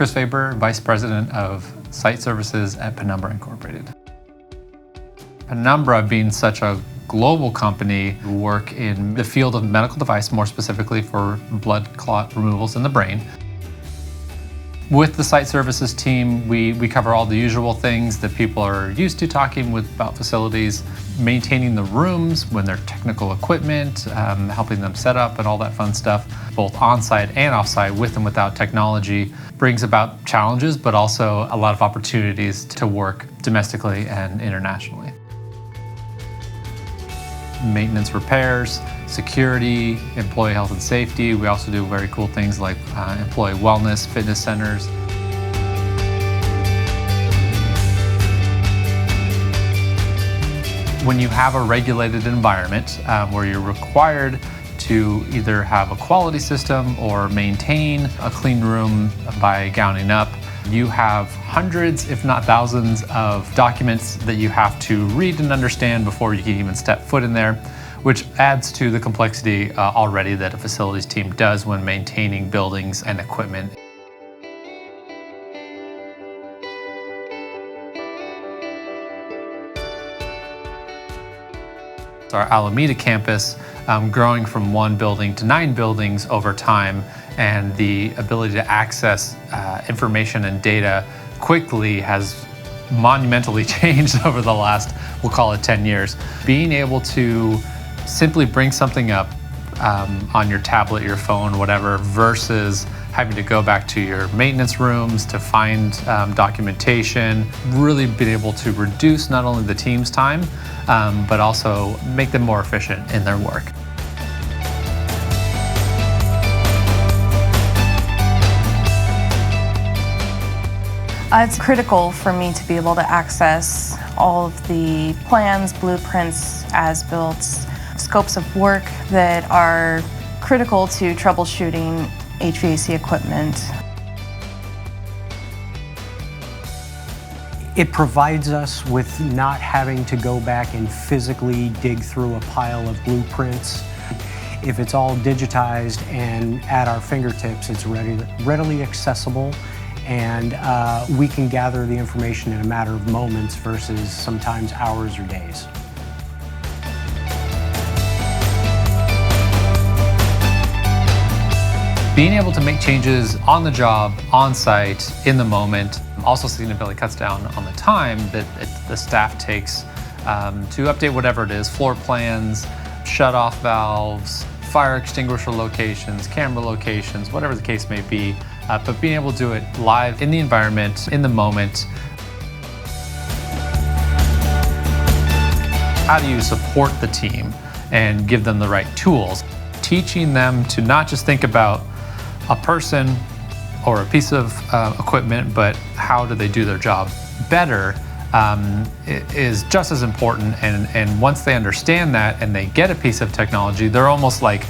Chris Faber, Vice President of Site Services at Penumbra Incorporated. Penumbra, being such a global company, work in the field of medical device, more specifically for blood clot removals in the brain. With the site services team, we cover all the usual things that people are used to talking about facilities, maintaining the rooms when they're technical equipment, helping them set up and all that fun stuff, both on-site and off-site, with and without technology, brings about challenges, but also a lot of opportunities to work domestically and internationally. Maintenance, repairs, security, employee health and safety. We also do very cool things like employee wellness, fitness centers. When you have a regulated environment where you're required to either have a quality system or maintain a clean room by gowning up, you have hundreds, if not thousands, of documents that you have to read and understand before you can even step foot in there, which adds to the complexity already that a facilities team does when maintaining buildings and equipment. Our Alameda campus, growing from 1 building to 9 buildings over time, and the ability to access information and data quickly has monumentally changed over the last, we'll call it 10 years. Being able to simply bring something up on your tablet, your phone, whatever, versus having to go back to your maintenance rooms to find documentation, really being able to reduce not only the team's time, but also make them more efficient in their work. It's critical for me to be able to access all of the plans, blueprints, as-built, scopes of work that are critical to troubleshooting HVAC equipment. It provides us with not having to go back and physically dig through a pile of blueprints. If it's all digitized and at our fingertips, it's readily accessible, and we can gather the information in a matter of moments versus sometimes hours or days. Being able to make changes on the job, on site, in the moment, also significantly cuts down on the time that the staff takes to update whatever it is, floor plans, shut-off valves, fire extinguisher locations, camera locations, whatever the case may be, but being able to do it live in the environment, in the moment. How do you support the team and give them the right tools? Teaching them to not just think about a person or a piece of equipment, but how do they do their job better is just as important. And once they understand that and they get a piece of technology, they're almost like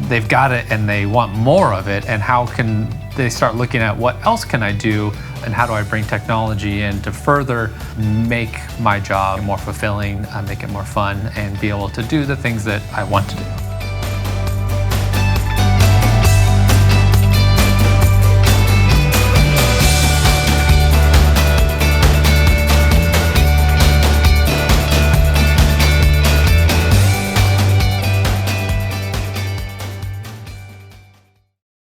they've got it and they want more of it. And how can they start looking at what else can I do and how do I bring technology in to further make my job more fulfilling, make it more fun, and be able to do the things that I want to do.